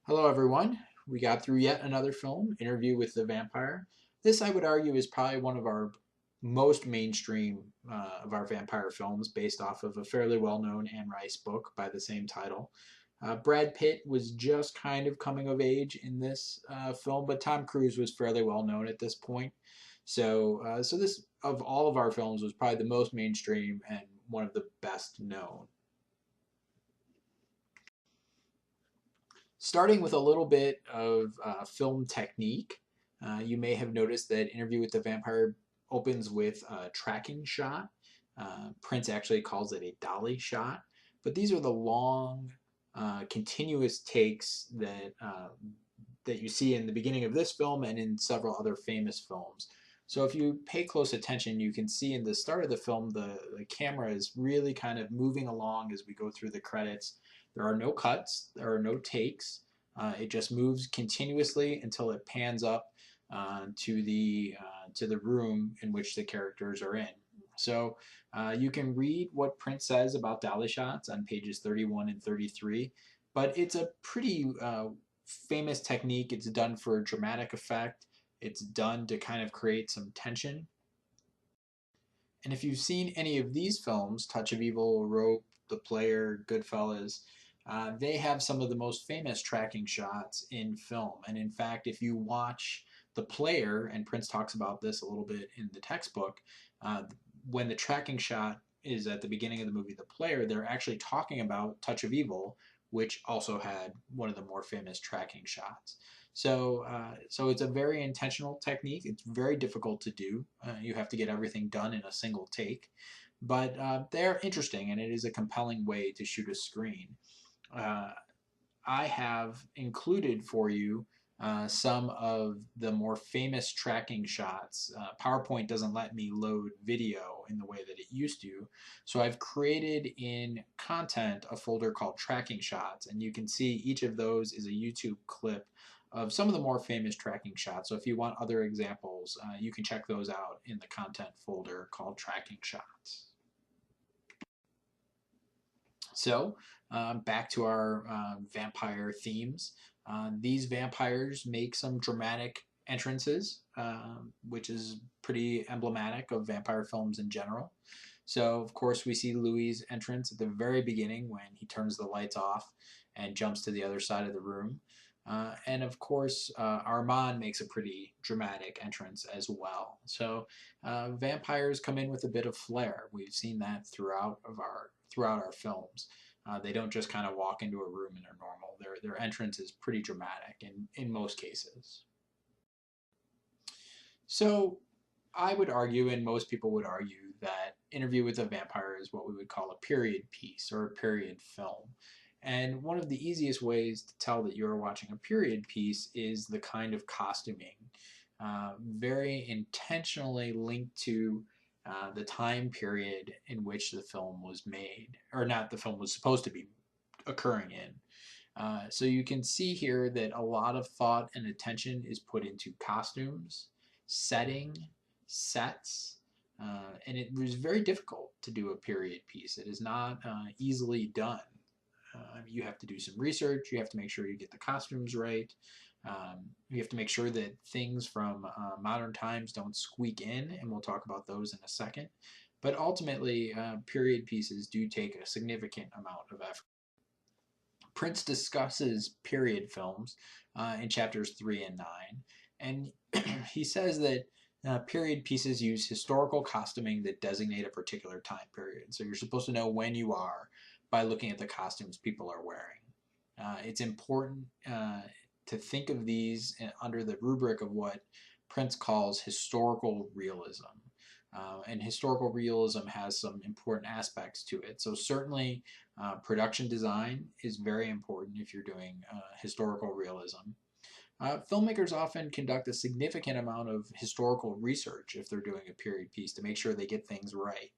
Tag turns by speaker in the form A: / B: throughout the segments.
A: Hello, everyone. We got through yet another film, Interview with the Vampire. This, I would argue, is probably one of our most mainstream of our vampire films, based off of a fairly well-known Anne Rice book by the same title. Brad Pitt was just kind of coming of age in this film, but Tom Cruise was fairly well known at this point. So this of all of our films was probably the most mainstream and one of the best known. Starting with a little bit of film technique, you may have noticed that Interview with the Vampire opens with a tracking shot. Prince actually calls it a dolly shot, but these are the long, continuous takes that you see in the beginning of this film and in several other famous films. So if you pay close attention, you can see in the start of the film the camera is really kind of moving along as we go through the credits. There are no cuts, there are no takes. It just moves continuously until it pans up to the room in which the characters are in. So you can read what Prince says about dolly shots on pages 31 and 33, but it's a pretty famous technique. It's done for dramatic effect. It's done to kind of create some tension. And if you've seen any of these films, Touch of Evil, Rope, The Player, Goodfellas, they have some of the most famous tracking shots in film. And in fact, if you watch The Player, and Prince talks about this a little bit in the textbook, when the tracking shot is at the beginning of the movie The Player, they're actually talking about Touch of Evil, which also had one of the more famous tracking shots. So it's a very intentional technique. It's very difficult to do. You have to get everything done in a single take, but they're interesting, and it is a compelling way to shoot a screen. Uh, I have included for you some of the more famous tracking shots. PowerPoint doesn't let me load video in the way that it used to, so I've created in content a folder called tracking shots, and you can see each of those is a YouTube clip of some of the more famous tracking shots. So if you want other examples, you can check those out in the content folder called tracking shots. So back to our vampire themes. These vampires make some dramatic entrances, which is pretty emblematic of vampire films in general. So, of course, we see Louis' entrance at the very beginning when he turns the lights off and jumps to the other side of the room. And of course, Armand makes a pretty dramatic entrance as well. So, vampires come in with a bit of flair. We've seen that throughout our films. They don't just kind of walk into a room and they're normal. Their entrance is pretty dramatic in most cases. So I would argue, and most people would argue, that Interview with a Vampire is what we would call a period piece or a period film. And one of the easiest ways to tell that you're watching a period piece is the kind of costuming, very intentionally linked to the time period in which the film was made, or not the film was supposed to be occurring in. So you can see here that a lot of thought and attention is put into costumes, setting, sets, and it was very difficult to do a period piece. It is not easily done. You have to do some research. You have to make sure you get the costumes right. You have to make sure that things from modern times don't squeak in, and we'll talk about those in a second. But ultimately, period pieces do take a significant amount of effort. Prince discusses period films in chapters 3 and 9, and he says that period pieces use historical costuming that designate a particular time period. So you're supposed to know when you are by looking at the costumes people are wearing. It's important to think of these under the rubric of what Prince calls historical realism. And historical realism has some important aspects to it. So certainly production design is very important if you're doing historical realism. Filmmakers often conduct a significant amount of historical research if they're doing a period piece to make sure they get things right.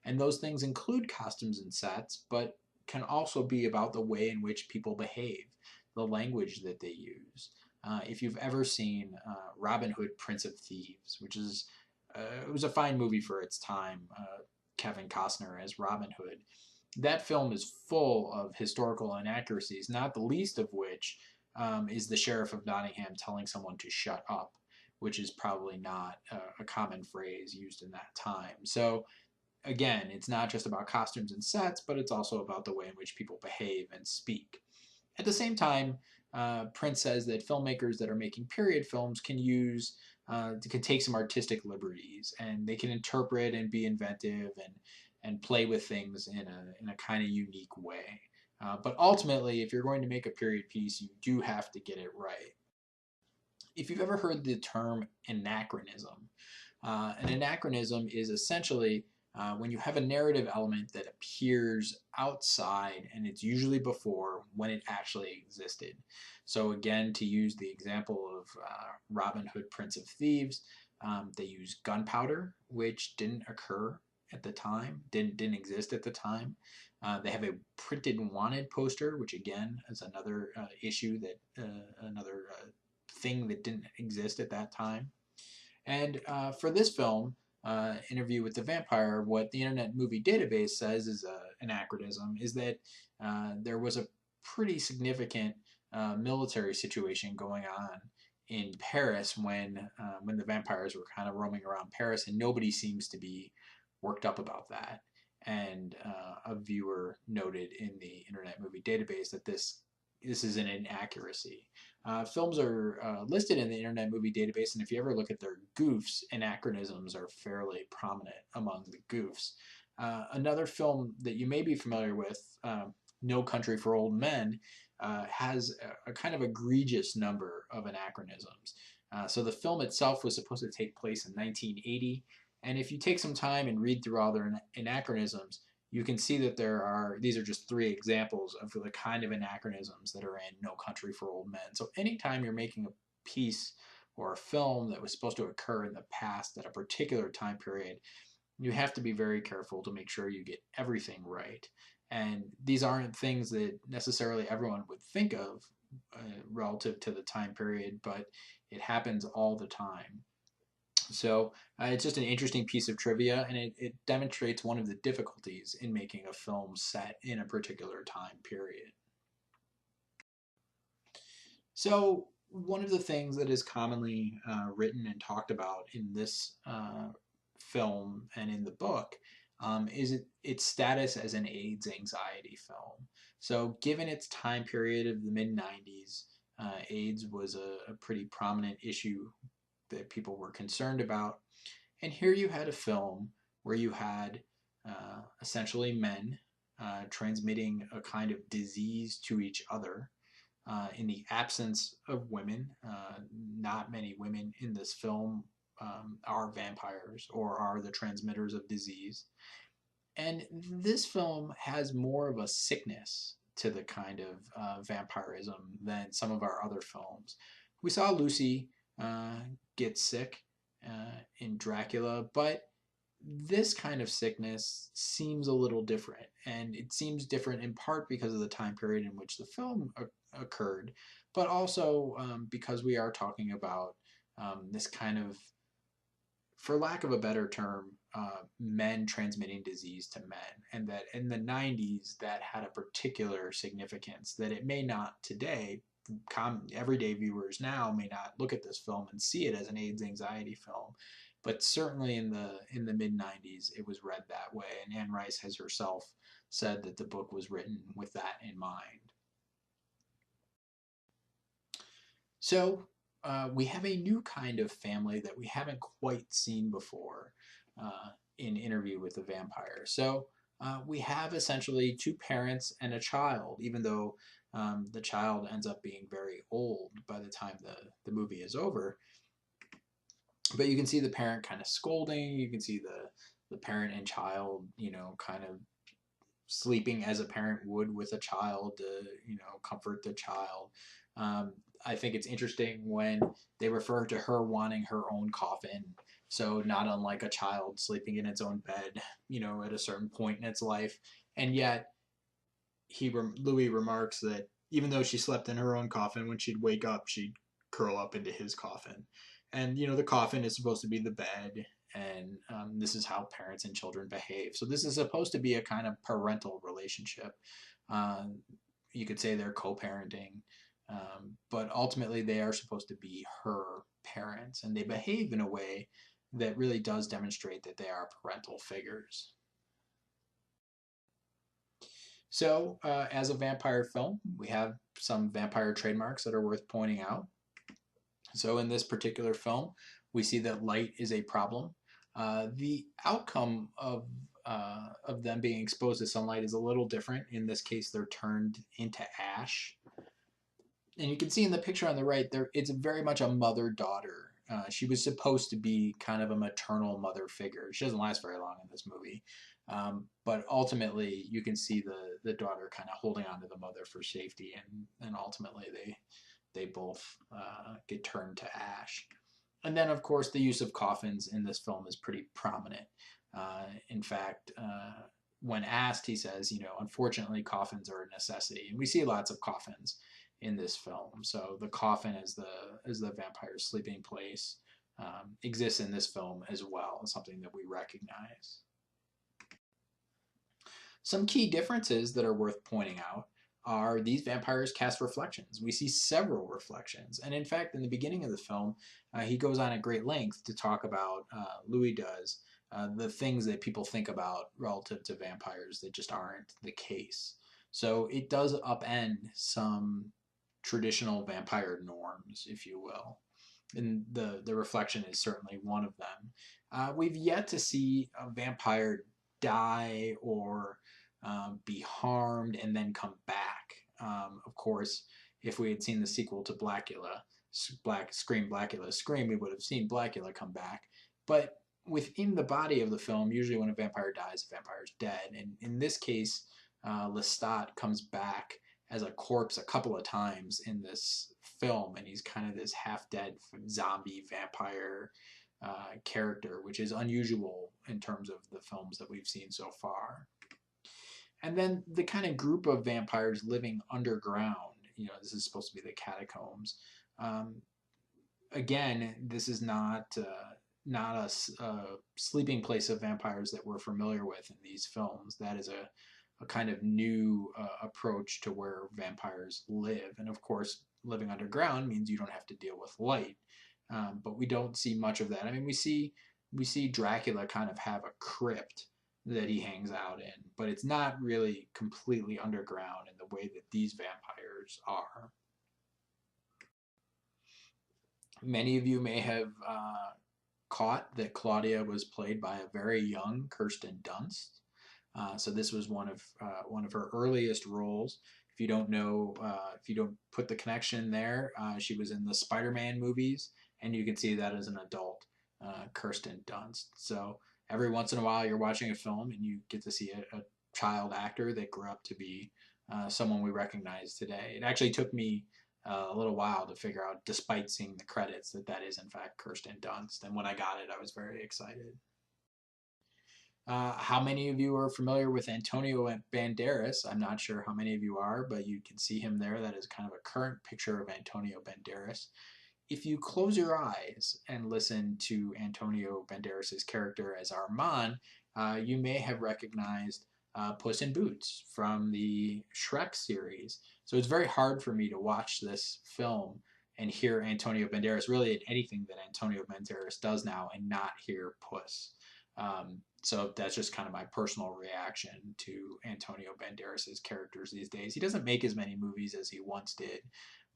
A: And those things include costumes and sets, but can also be about the way in which people behave, the language that they use. If you've ever seen Robin Hood, Prince of Thieves, which is it was a fine movie for its time, Kevin Costner as Robin Hood. That film is full of historical inaccuracies, not the least of which is the Sheriff of Nottingham telling someone to shut up, which is probably not a common phrase used in that time. So again, it's not just about costumes and sets, but it's also about the way in which people behave and speak. At the same time, Prince says that filmmakers that are making period films can take some artistic liberties, and they can interpret and be inventive and play with things in a kind of unique way. But ultimately, if you're going to make a period piece, you do have to get it right. If you've ever heard the term anachronism, an anachronism is essentially when you have a narrative element that appears outside and it's usually before when it actually existed. So again, to use the example of Robin Hood, Prince of Thieves, they use gunpowder, which didn't occur at the time, didn't exist at the time. They have a printed wanted poster, which again is another issue that another thing that didn't exist at that time. And for this film, Interview with the Vampire, what the Internet Movie Database says is an anachronism is that there was a pretty significant military situation going on in Paris when the vampires were kind of roaming around Paris, and nobody seems to be worked up about that. And a viewer noted in the Internet Movie Database that this is an inaccuracy. Films are listed in the Internet Movie Database, and if you ever look at their goofs, anachronisms are fairly prominent among the goofs. Another film that you may be familiar with, No Country for Old Men, has a kind of egregious number of anachronisms. So the film itself was supposed to take place in 1980, and if you take some time and read through all their anachronisms, you can see that these are just three examples of the kind of anachronisms that are in No Country for Old Men. So anytime you're making a piece or a film that was supposed to occur in the past at a particular time period, you have to be very careful to make sure you get everything right. And these aren't things that necessarily everyone would think of relative to the time period, but it happens all the time. So it's just an interesting piece of trivia, and it demonstrates one of the difficulties in making a film set in a particular time period. So one of the things that is commonly written and talked about in this film and in the book is its status as an AIDS anxiety film. So given its time period of the mid-90s, AIDS was a pretty prominent issue that people were concerned about. And here you had a film where you had essentially men transmitting a kind of disease to each other in the absence of women. Not many women in this film are vampires or are the transmitters of disease. And this film has more of a sickness to the kind of vampirism than some of our other films. We saw Lucy get sick in Dracula, but this kind of sickness seems a little different, and it seems different in part because of the time period in which the film occurred, but also because we are talking about this kind of, for lack of a better term, men transmitting disease to men, and that in the 90s that had a particular significance that it may not today. Everyday viewers now may not look at this film and see it as an AIDS anxiety film, but certainly in the mid 90s it was read that way, and Anne Rice has herself said that the book was written with that in mind. So we have a new kind of family that we haven't quite seen before in Interview with the Vampire. So we have essentially two parents and a child, even though the child ends up being very old by the time the movie is over. But you can see the parent kind of scolding. You can see the parent and child, kind of sleeping as a parent would with a child to, comfort the child. I think it's interesting when they refer to her wanting her own coffin. So not unlike a child sleeping in its own bed, at a certain point in its life. And yet Louis remarks that even though she slept in her own coffin, when she'd wake up, she'd curl up into his coffin. And, the coffin is supposed to be the bed, and this is how parents and children behave. So this is supposed to be a kind of parental relationship. You could say they're co-parenting. But ultimately they are supposed to be her parents, and they behave in a way that really does demonstrate that they are parental figures. So, as a vampire film, we have some vampire trademarks that are worth pointing out. So, in this particular film, we see that light is a problem. The outcome of them being exposed to sunlight is a little different. In this case, they're turned into ash, and you can see in the picture on the right there, it's very much a mother-daughter. She was supposed to be kind of a maternal mother figure. She doesn't last very long in this movie, but ultimately you can see the daughter kind of holding on to the mother for safety, and ultimately they both get turned to ash. And then of course the use of coffins in this film is pretty prominent. In fact, when asked, he says, unfortunately coffins are a necessity, and we see lots of coffins in this film. So the coffin as the vampire's sleeping place exists in this film as well. It's something that we recognize. Some key differences that are worth pointing out are these vampires cast reflections. We see several reflections, and in fact, in the beginning of the film, he goes on at great length to talk about, Louis does, the things that people think about relative to vampires that just aren't the case. So it does upend some traditional vampire norms, if you will. And the reflection is certainly one of them. We've yet to see a vampire die or be harmed and then come back. Of course, if we had seen the sequel to Blackula, Blackula Scream, we would have seen Blackula come back. But within the body of the film, usually when a vampire dies, the vampire's dead. And in this case, Lestat comes back as a corpse a couple of times in this film, and he's kind of this half-dead zombie vampire character, which is unusual in terms of the films that we've seen so far. And then the kind of group of vampires living underground, this is supposed to be the catacombs. Again, this is not a sleeping place of vampires that we're familiar with in these films. That is a kind of new approach to where vampires live. And of course, living underground means you don't have to deal with light. But we don't see much of that. I mean, we see Dracula kind of have a crypt that he hangs out in, but it's not really completely underground in the way that these vampires are. Many of you may have caught that Claudia was played by a very young Kirsten Dunst. So this was one of her earliest roles. If you don't know, if you don't put the connection there, she was in the Spider-Man movies, and you can see that as an adult Kirsten Dunst. So every once in a while, you're watching a film and you get to see a child actor that grew up to be someone we recognize today. It actually took me a little while to figure out, despite seeing the credits, that is in fact Kirsten Dunst. And when I got it, I was very excited. How many of you are familiar with Antonio Banderas? I'm not sure how many of you are, but you can see him there. That is kind of a current picture of Antonio Banderas. If you close your eyes and listen to Antonio Banderas' character as Armand, you may have recognized Puss in Boots from the Shrek series. So it's very hard for me to watch this film and hear Antonio Banderas, really in anything that Antonio Banderas does now, and not hear Puss. So that's just kind of my personal reaction to Antonio Banderas' characters these days. He doesn't make as many movies as he once did,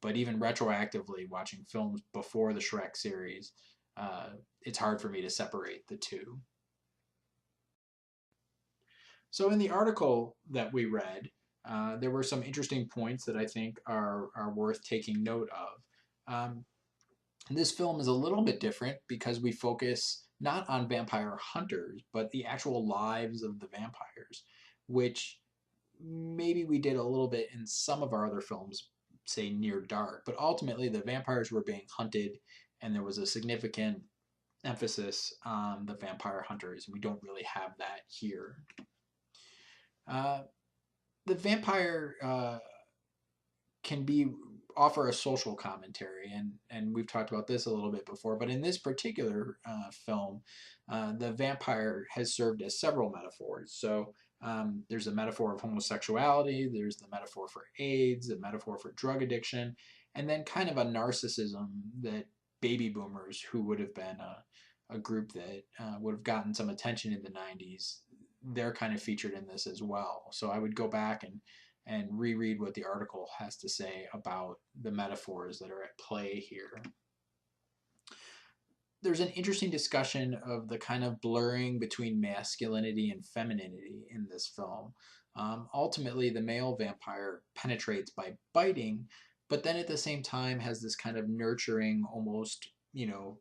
A: but even retroactively watching films before the Shrek series, it's hard for me to separate the two. So in the article that we read, there were some interesting points that I think are worth taking note of. This film is a little bit different because we focus not on vampire hunters, but the actual lives of the vampires, which maybe we did a little bit in some of our other films, say Near Dark, but ultimately the vampires were being hunted, and there was a significant emphasis on the vampire hunters. We don't really have that here. The vampire can offer a social commentary, and we've talked about this a little bit before, but in this particular film, the vampire has served as several metaphors. So there's a metaphor of homosexuality, there's the metaphor for AIDS, a metaphor for drug addiction, and then kind of a narcissism that baby boomers, who would have been a group that would have gotten some attention in the 90s, they're kind of featured in this as well. So I would go back and reread what the article has to say about the metaphors that are at play here. There's an interesting discussion of the kind of blurring between masculinity and femininity in this film. Ultimately, the male vampire penetrates by biting, but then at the same time has this kind of nurturing, almost,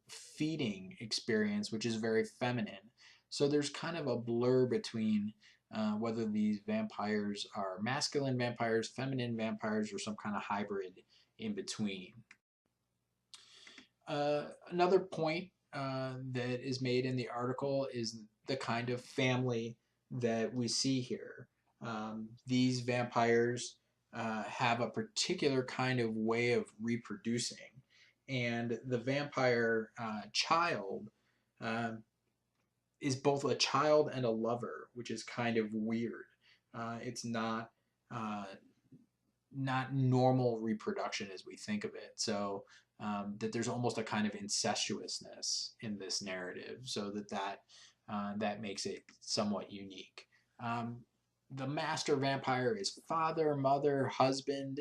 A: feeding experience, which is very feminine. So there's kind of a blur between whether these vampires are masculine vampires, feminine vampires, or some kind of hybrid in between. Another point that is made in the article is the kind of family that we see here. These vampires have a particular kind of way of reproducing, and the vampire child is both a child and a lover, which is kind of weird. It's not normal reproduction as we think of it. So that there's almost a kind of incestuousness in this narrative, so that makes it somewhat unique. The master vampire is father, mother, husband.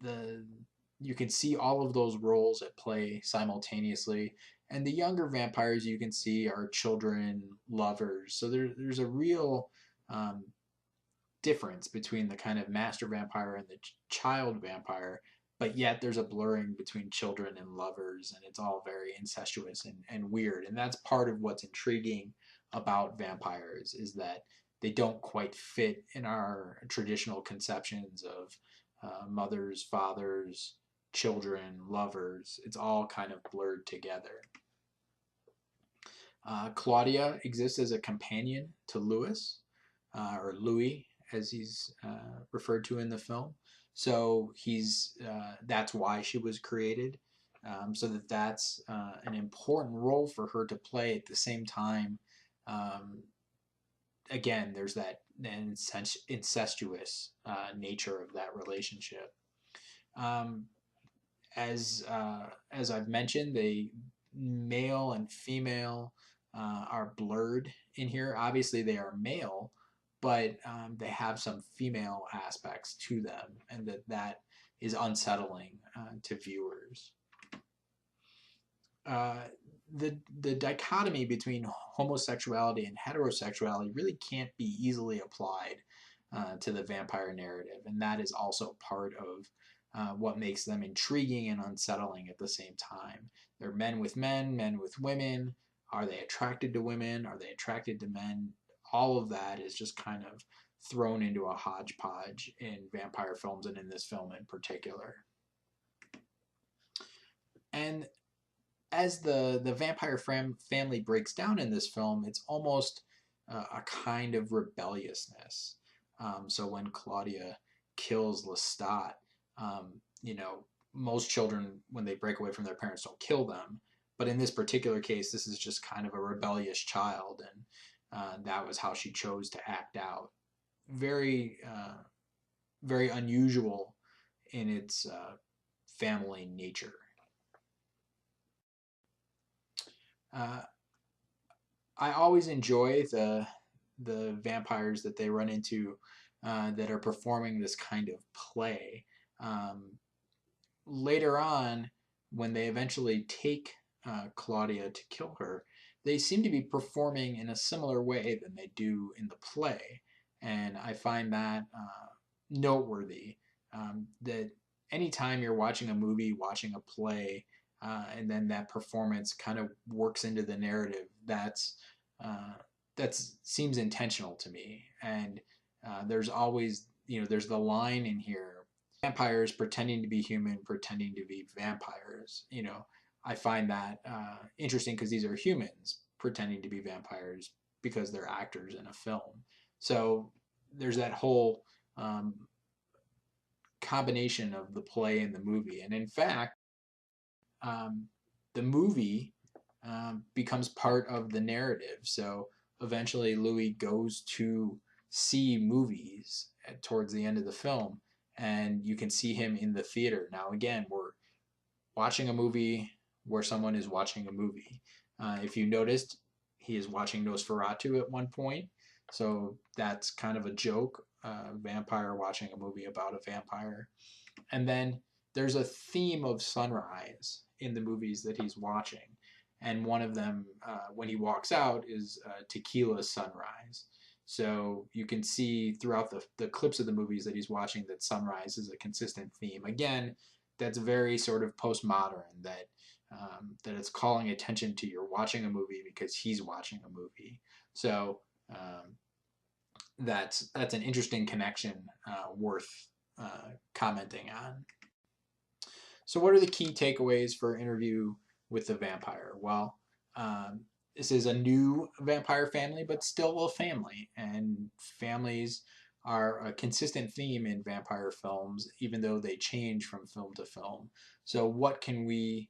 A: The You can see all of those roles at play simultaneously, and the younger vampires you can see are children, lovers. So there's a real difference between the kind of master vampire and the child vampire, but yet there's a blurring between children and lovers, and it's all very incestuous and weird. And that's part of what's intriguing about vampires, is that they don't quite fit in our traditional conceptions of mothers, fathers, children, lovers. It's all kind of blurred together. Claudia exists as a companion to Louis, or Louis, as he's referred to in the film. So that's why she was created, so that's an important role for her to play. At the same time, again, there's that incestuous nature of that relationship. As I've mentioned, the male and female are blurred in here. Obviously, they are male, but they have some female aspects to them, and that is unsettling to viewers. The dichotomy between homosexuality and heterosexuality really can't be easily applied to the vampire narrative, and that is also part of what makes them intriguing and unsettling at the same time. They're men with men, men with women. Are they attracted to women? Are they attracted to men? All of that is just kind of thrown into a hodgepodge in vampire films, and in this film in particular. And as the vampire family breaks down in this film, it's almost a kind of rebelliousness. So when Claudia kills Lestat, most children, when they break away from their parents, don't kill them. But in this particular case, this is just kind of a rebellious child, and that was how she chose to act out. Very, very unusual in its family nature. I always enjoy the vampires that they run into that are performing this kind of play. Later on, when they eventually take Claudia to kill her, they seem to be performing in a similar way than they do in the play, and I find that noteworthy. That anytime you're watching a movie, watching a play, and then that performance kind of works into the narrative, that seems intentional to me. And there's always, there's the line in here: vampires pretending to be human, pretending to be vampires. I find that interesting, because these are humans pretending to be vampires because they're actors in a film. So there's that whole combination of the play and the movie. And in fact, the movie becomes part of the narrative. So eventually Louis goes to see movies towards the end of the film, and you can see him in the theater. Now, again, we're watching a movie where someone is watching a movie. If you noticed, he is watching Nosferatu at one point, so that's kind of a joke. Vampire watching a movie about a vampire. And then there's a theme of sunrise in the movies that he's watching. And one of them, when he walks out, is Tequila Sunrise. So you can see throughout the clips of the movies that he's watching that sunrise is a consistent theme. Again, that's very sort of postmodern, that it's calling attention to you're watching a movie because he's watching a movie. So that's an interesting connection worth commenting on. So, what are the key takeaways for Interview with the Vampire? Well, this is a new vampire family, but still a family, and families are a consistent theme in vampire films, even though they change from film to film. So, what can we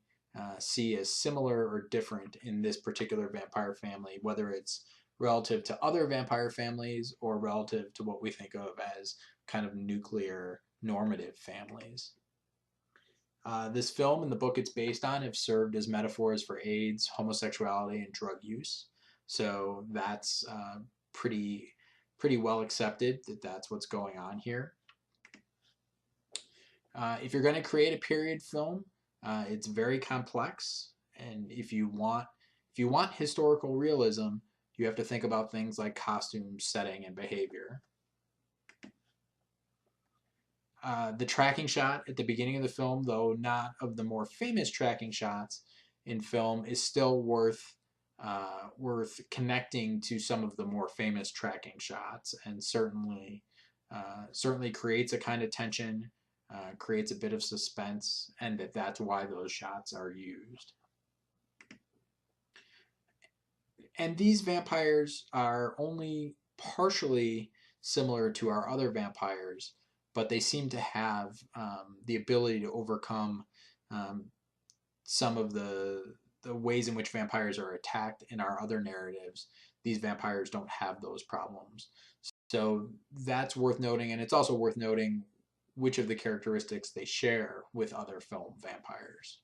A: see as similar or different in this particular vampire family, whether it's relative to other vampire families or relative to what we think of as kind of nuclear normative families? This film and the book it's based on have served as metaphors for AIDS, homosexuality, and drug use. So that's pretty well accepted that that's what's going on here. If you're going to create a period film, it's very complex, and if you want historical realism, you have to think about things like costume, setting, and behavior. The tracking shot at the beginning of the film, though not of the more famous tracking shots in film, is still worth connecting to some of the more famous tracking shots, and certainly creates a kind of tension, creates a bit of suspense, and that's why those shots are used. And these vampires are only partially similar to our other vampires, but they seem to have the ability to overcome some of the ways in which vampires are attacked in our other narratives. These vampires don't have those problems. So that's worth noting, and it's also worth noting which of the characteristics they share with other film vampires.